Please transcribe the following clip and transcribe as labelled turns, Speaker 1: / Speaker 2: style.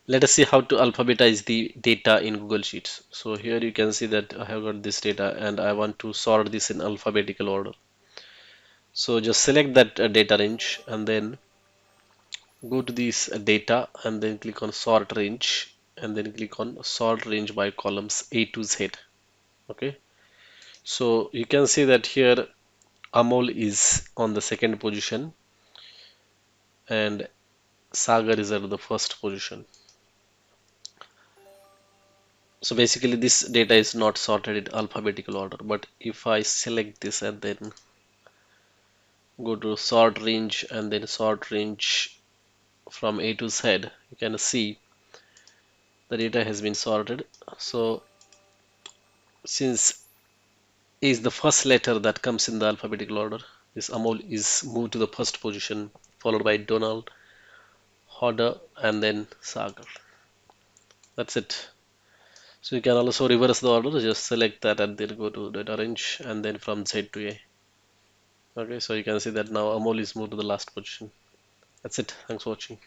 Speaker 1: Let us see how to alphabetize the data in Google Sheets. So here you can see that I have got this data and I want to sort this in alphabetical order. So just select that data range and then go to this data and then click on sort range and then click on sort range by columns A to Z. Okay. So you can see that here Amol is on the second position and Sagar is at the first position. So basically this data is not sorted in alphabetical order, but if I select this and then go to sort range and then sort range from A to Z, you can see the data has been sorted. So since A is the first letter that comes in the alphabetical order, this Amol is moved to the first position, followed by Donald, Hodder, and then Sagar. That's it. So you can also reverse the order, just select that and then go to data range and then from Z to A. Okay, so you can see that now Amol is moved to the last position. That's it. Thanks for watching.